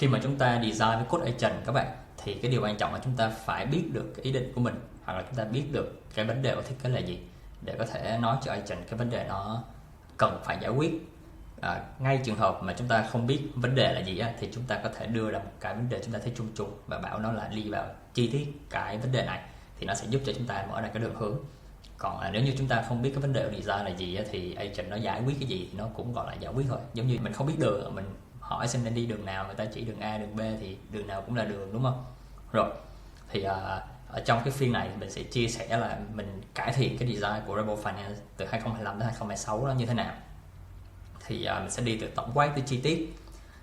Khi mà chúng ta design với code agent các bạn, thì cái điều quan trọng là chúng ta phải biết được cái ý định của mình, hoặc là chúng ta biết được cái vấn đề của thiết kế là gì, để có thể nói cho agent cái vấn đề nó cần phải giải quyết. Ngay trường hợp mà chúng ta không biết vấn đề là gì á, thì chúng ta có thể đưa ra một cái vấn đề chúng ta thấy chung chung và bảo nó là đi vào chi tiết cái vấn đề này, thì nó sẽ giúp cho chúng ta mở ra cái đường hướng. Còn nếu như chúng ta không biết cái vấn đề của design là gì á, thì agent nó giải quyết cái gì thì nó cũng gọi là giải quyết thôi. Giống như mình không biết đường, mình hỏi xem nên đi đường nào, người ta chỉ đường A đường B thì đường nào cũng là đường, đúng không? Rồi thì ở trong cái phiên này mình sẽ chia sẻ là mình cải thiện cái design của Rebel Finance từ 2025 đến 2026 đó như thế nào. Thì mình sẽ đi từ tổng quát tới chi tiết.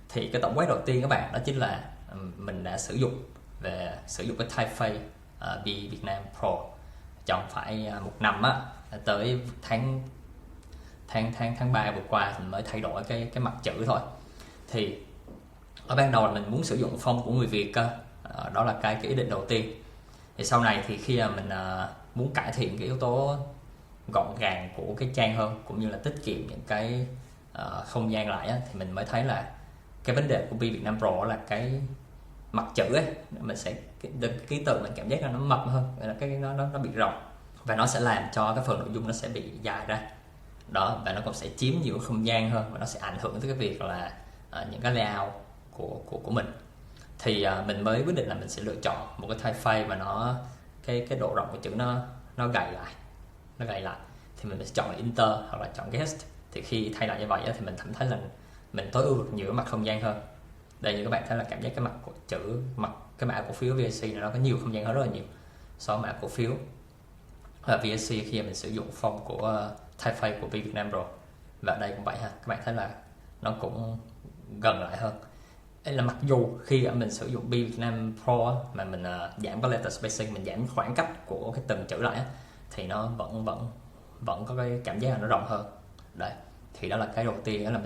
Thì cái tổng quát đầu tiên các bạn, đó chính là mình đã sử dụng cái typeface B Việt Nam Pro trong phải một năm á, tới tháng 3 vừa qua mình mới thay đổi cái mặt chữ thôi. Thì ở ban đầu là mình muốn sử dụng font của người Việt cơ, đó là cái ý định đầu tiên. Thì sau này thì khi mà mình muốn cải thiện cái yếu tố gọn gàng của cái trang hơn, cũng như là tiết kiệm những cái không gian lại á, thì mình mới thấy là cái vấn đề của Bi Việt Nam Pro là cái mặt chữ ấy, mình sẽ cái ký tự mình cảm giác là nó mập hơn, là cái nó bị rộng, và nó sẽ làm cho cái phần nội dung nó sẽ bị dài ra đó, và nó cũng sẽ chiếm nhiều không gian hơn, và nó sẽ ảnh hưởng tới cái việc là những cái layout của mình. Thì mình mới quyết định là mình sẽ lựa chọn một cái typeface mà nó cái độ rộng của chữ nó gầy lại, thì mình sẽ chọn là Inter hoặc là chọn Guest. Thì khi thay lại như vậy thì mình cảm thấy là mình tối ưu được nhiều mặt không gian hơn. Đây, như các bạn thấy là cảm giác cái mặt của chữ, cái mã cổ phiếu VSC này nó có nhiều không gian hơn rất là nhiều so với mã cổ phiếu VSC khi mình sử dụng font của typeface của Việt Nam Pro. Và đây cũng vậy ha, các bạn thấy là nó cũng gần lại hơn. Đây là mặc dù khi mình sử dụng Việt Nam Pro mà mình giảm cái letter spacing, mình giảm khoảng cách của cái từng chữ lại, thì nó vẫn có cái cảm giác là nó rộng hơn. Đấy, thì đó là cái đầu tiên, đó là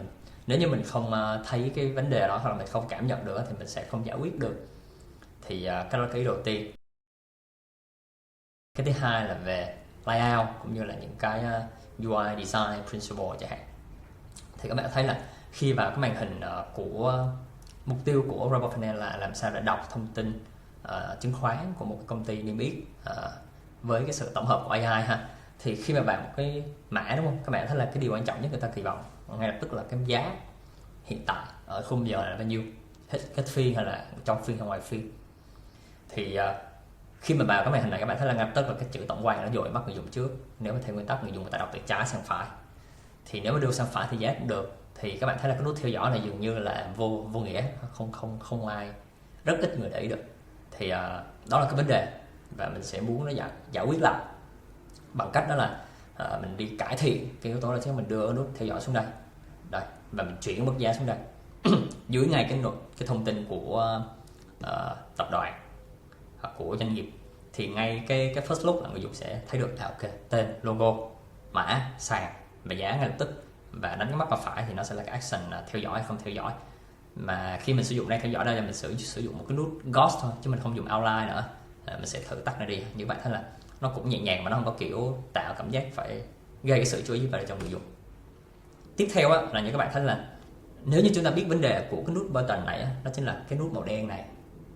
nếu như mình không thấy cái vấn đề đó, hoặc là mình không cảm nhận được, thì mình sẽ không giải quyết được. Thì cái đó là cái đầu tiên. Cái thứ hai là về layout, cũng như là những cái UI design principle chẳng hạn. Thì các bạn thấy là khi vào cái màn hình của mục tiêu của Rebel Finance là làm sao để đọc thông tin chứng khoán của một cái công ty niêm yết với cái sự tổng hợp của AI ha. Thì khi mà bạn một cái mã, đúng không, các bạn thấy là cái điều quan trọng nhất người ta kỳ vọng ngay lập tức là cái giá hiện tại ở khung giờ là bao nhiêu, hết phiên hay là trong phiên hay ngoài phiên. Thì khi mà vào cái màn hình này, các bạn thấy là ngay lập tức là cái chữ tổng quan nó dội mắt người dùng trước. Nếu mà theo nguyên tắc người dùng người ta đọc từ trái sang phải, thì nếu mà đưa sang phải thì giá cũng được. Thì các bạn thấy là cái nút theo dõi này dường như là vô nghĩa, không ai, rất ít người để ý được. Thì đó là cái vấn đề, và mình sẽ muốn nó giải quyết lại bằng cách đó là mình đi cải thiện cái yếu tố là mình đưa nút theo dõi xuống đây, và mình chuyển mức giá xuống đây dưới ngay cái thông tin của tập đoàn hoặc của doanh nghiệp. Thì ngay cái first look là người dùng sẽ thấy được là ok, tên, logo, mã, sàn và giá ngay lập tức, và đánh cái mắt vào phải thì nó sẽ là cái action theo dõi hay không theo dõi. Mà khi mình sử dụng đây theo dõi đây là mình sử dụng một cái nút ghost thôi, chứ mình không dùng outline nữa. Mình sẽ thử tắt nó đi. Như bạn thấy là nó cũng nhẹ nhàng, mà nó không có kiểu tạo cảm giác phải gây cái sự chú ý về cho người dùng. Tiếp theo là như các bạn thấy là nếu như chúng ta biết vấn đề của cái nút button này, đó chính là cái nút màu đen này,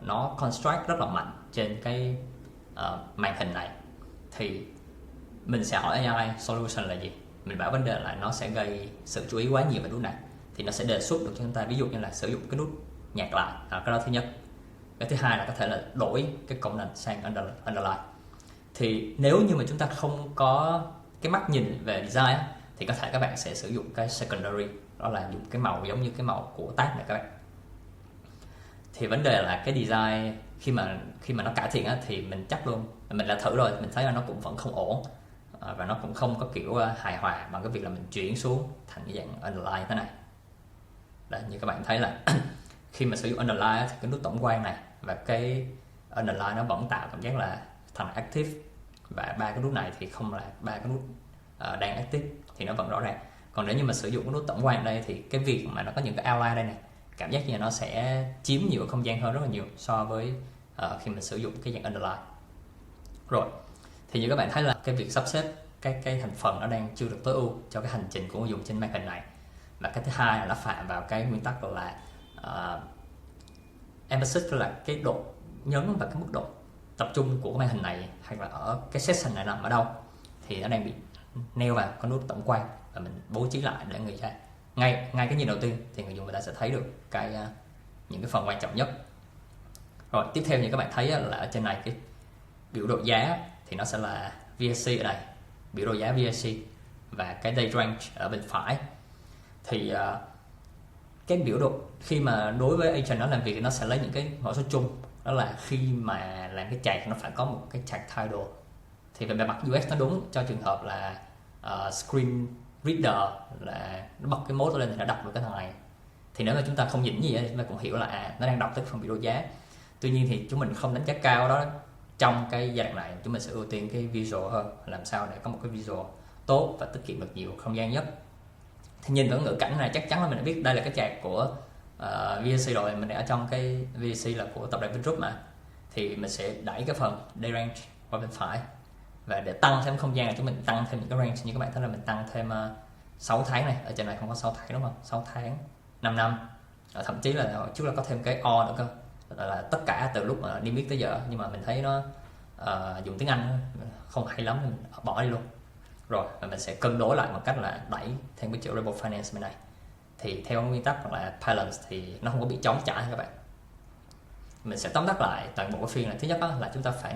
nó construct rất là mạnh trên cái màn hình này, thì mình sẽ hỏi AI solution là gì. Mình bảo vấn đề là nó sẽ gây sự chú ý quá nhiều về nút này, thì nó sẽ đề xuất được cho chúng ta, ví dụ như là sử dụng cái nút nhạc lại, cái đó thứ nhất. Cái thứ hai là có thể là đổi cái công năng sang underline. Thì nếu như mà chúng ta không có cái mắt nhìn về design thì có thể các bạn sẽ sử dụng cái secondary, đó là dùng cái màu giống như cái màu của tab này các bạn. Thì vấn đề là cái design khi mà nó cải thiện thì mình chắc luôn, mình đã thử rồi, mình thấy là nó cũng vẫn không ổn, và nó cũng không có kiểu hài hòa bằng cái việc là mình chuyển xuống thành cái dạng underline thế này. Đấy, như các bạn thấy là khi mà sử dụng underline thì cái nút tổng quan này và cái underline nó vẫn tạo cảm giác là thành active, và ba cái nút này thì không là ba cái nút đang active, thì nó vẫn rõ ràng. Còn nếu như mà sử dụng cái nút tổng quan đây thì cái việc mà nó có những cái outline đây này, cảm giác như nó sẽ chiếm nhiều không gian hơn rất là nhiều so với khi mình sử dụng cái dạng underline. Rồi, thì như các bạn thấy là cái việc sắp xếp cái thành phần nó đang chưa được tối ưu cho cái hành trình của người dùng trên màn hình này. Và cái thứ hai là nó phạm vào cái nguyên tắc là emphasis là cái độ nhấn và cái mức độ tập trung của cái màn hình này hay là ở cái session này nằm ở đâu, thì nó đang bị neo vào cái nút tổng quan, và mình bố trí lại để người ta ngay cái nhìn đầu tiên thì người dùng người ta sẽ thấy được những cái phần quan trọng nhất. Rồi tiếp theo như các bạn thấy là ở trên này cái biểu đồ giá thì nó sẽ là VSC ở đây, biểu đồ giá VSC, và cái day range ở bên phải. Thì cái biểu đồ khi mà đối với agent nó làm việc thì nó sẽ lấy những cái mẫu số chung, đó là khi mà làm cái chart nó phải có một cái chart title. Thì về mặt UX nó đúng cho trường hợp là screen reader là nó bật cái mode lên thì nó đọc được cái thằng này. Thì nếu mà chúng ta không nhìn gì thì chúng ta cũng hiểu là nó đang đọc tới phần biểu đồ giá. Tuy nhiên thì chúng mình không đánh giá cao đó trong cái giai đoạn này, chúng mình sẽ ưu tiên cái visual hơn, làm sao để có một cái visual tốt và tiết kiệm được nhiều không gian nhất. Thì nhìn vào ngữ cảnh này chắc chắn là mình đã biết đây là cái chart của VSC rồi, mình ở trong cái VSC là của tập đoàn Vingroup mà, thì mình sẽ đẩy cái phần day range qua bên phải, và để tăng thêm không gian là chúng mình tăng thêm những cái range. Như các bạn thấy là mình tăng thêm 6 tháng này, ở trên này không có 6 tháng đúng không, 6 tháng, 5 năm, thậm chí là trước là có thêm cái O nữa cơ, là tất cả từ lúc niêm yết tới giờ, nhưng mà mình thấy nó dùng tiếng Anh không hay lắm nên mình bỏ đi luôn. Rồi và mình sẽ cân đối lại bằng cách là đẩy thêm cái chữ Rebel Finance bên này. Thì theo nguyên tắc hoặc là balance thì nó không có bị trống trải các bạn. Mình sẽ tóm tắt lại toàn bộ cái phiên là thứ nhất là chúng ta phải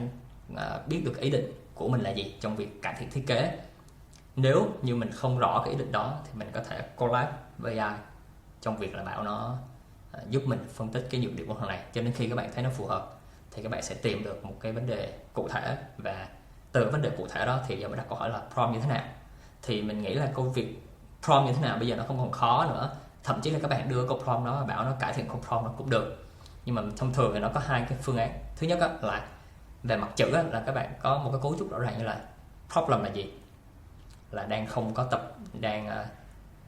biết được ý định của mình là gì trong việc cải thiện thiết kế. Nếu như mình không rõ cái ý định đó thì mình có thể collab với AI trong việc là bảo nó giúp mình phân tích cái nhược điểm của thằng này, cho nên khi các bạn thấy nó phù hợp thì các bạn sẽ tìm được một cái vấn đề cụ thể, và từ vấn đề cụ thể đó thì giờ mới đặt câu hỏi là prompt như thế nào. Thì mình nghĩ là câu việc prompt như thế nào bây giờ nó không còn khó nữa, thậm chí là các bạn đưa câu prompt đó và bảo nó cải thiện câu prompt nó cũng được. Nhưng mà thông thường thì nó có hai cái phương án. Thứ nhất là về mặt chữ là các bạn có một cái cấu trúc rõ ràng như là problem là gì, là đang không có đang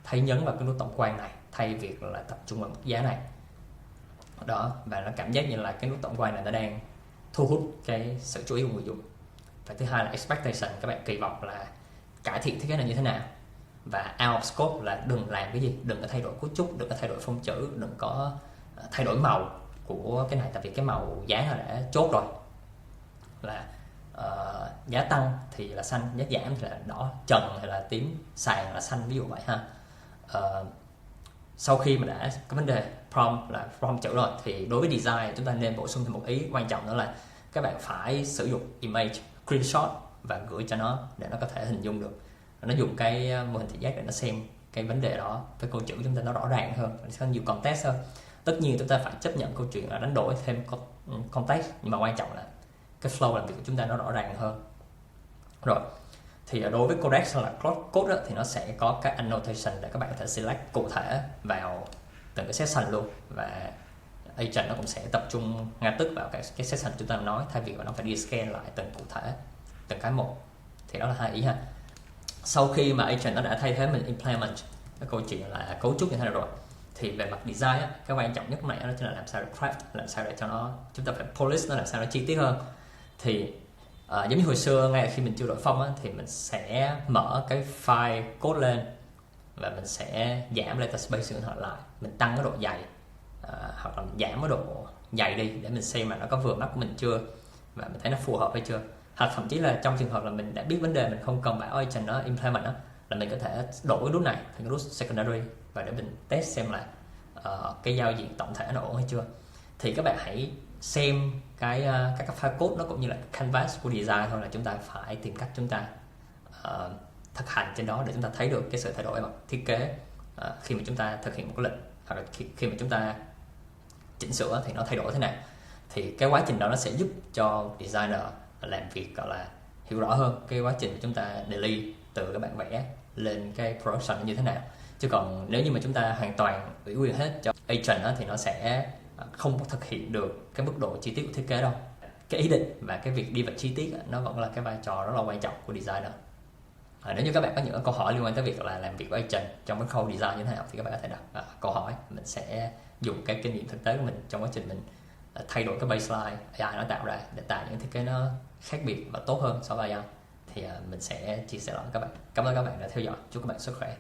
thấy nhấn vào cái nút tổng quan này thay việc là tập trung vào mức giá này đó, và nó cảm giác như là cái nút tổng quan này nó đang thu hút cái sự chú ý của người dùng. Và thứ hai là expectation, các bạn kỳ vọng là cải thiện thiết kế này như thế nào. Và out of scope là đừng làm cái gì, đừng có thay đổi cấu trúc, đừng có thay đổi phông chữ, đừng có thay đổi màu của cái này, tại vì cái màu giá là đã chốt rồi, là giá tăng thì là xanh, giá giảm thì là đỏ trần hay là tím sàn là xanh, ví dụ vậy ha. Sau khi mà đã có vấn đề prompt là prompt chữ rồi thì đối với design chúng ta nên bổ sung thêm một ý quan trọng, đó là các bạn phải sử dụng image screenshot và gửi cho nó để nó có thể hình dung được, nó dùng cái mô hình thị giác để nó xem cái vấn đề đó với câu chữ chúng ta nó rõ ràng hơn, nó sẽ nhiều context hơn. Tất nhiên chúng ta phải chấp nhận câu chuyện là đánh đổi thêm context, nhưng mà quan trọng là cái flow làm việc của chúng ta nó rõ ràng hơn. Rồi thì đối với codex hay là code thì nó sẽ có các annotation để các bạn có thể select cụ thể vào từng cái session luôn, và agent nó cũng sẽ tập trung ngay tức vào cái session chúng ta nói, thay vì nó phải đi scan lại từng cụ thể từng cái một. Thì đó là hai ý ha. Sau khi mà agent nó đã thay thế mình implement cái câu chuyện là cấu trúc như thế nào rồi, thì về mặt design cái quan trọng nhất này đó chính là làm sao để craft, làm sao để cho nó, chúng ta phải polish nó làm sao nó chi tiết hơn. Thì giống như hồi xưa ngay khi mình chưa đổi phông thì mình sẽ mở cái file code lên và mình sẽ giảm letter spacing lại, mình tăng cái độ dày hoặc là mình giảm cái độ dày đi để mình xem là nó có vừa mắt của mình chưa và mình thấy nó phù hợp hay chưa. Hoặc thậm chí là trong trường hợp là mình đã biết vấn đề, mình không cần bảo agent nó implement đó, là mình có thể đổi cái nút này thành cái nút secondary và để mình test xem là cái giao diện tổng thể nó ổn hay chưa. Thì các bạn hãy xem các file code nó cũng như là canvas của design thôi, là chúng ta phải tìm cách chúng ta thực hành trên đó để chúng ta thấy được cái sự thay đổi mặt thiết kế khi mà chúng ta thực hiện một cái lệnh, hoặc là khi mà chúng ta chỉnh sửa thì nó thay đổi thế nào. Thì cái quá trình đó nó sẽ giúp cho designer làm việc gọi là hiểu rõ hơn cái quá trình chúng ta delete từ các bản vẽ lên cái production như thế nào. Chứ còn nếu như mà chúng ta hoàn toàn ủy quyền hết cho agent thì nó sẽ không thực hiện được cái mức độ chi tiết của thiết kế đâu. Cái ý định và cái việc đi vào chi tiết nó vẫn là cái vai trò rất là quan trọng của designer. Nếu như các bạn có những câu hỏi liên quan tới việc là làm việc với agent trong cái khâu design như thế nào thì các bạn có thể đặt câu hỏi, mình sẽ dùng cái kinh nghiệm thực tế của mình trong quá trình mình thay đổi cái baseline AI nó tạo ra để tạo những thiết kế nó khác biệt và tốt hơn so với AI. Thì mình sẽ chia sẻ lại với các bạn. Cảm ơn các bạn đã theo dõi, chúc các bạn sức khỏe.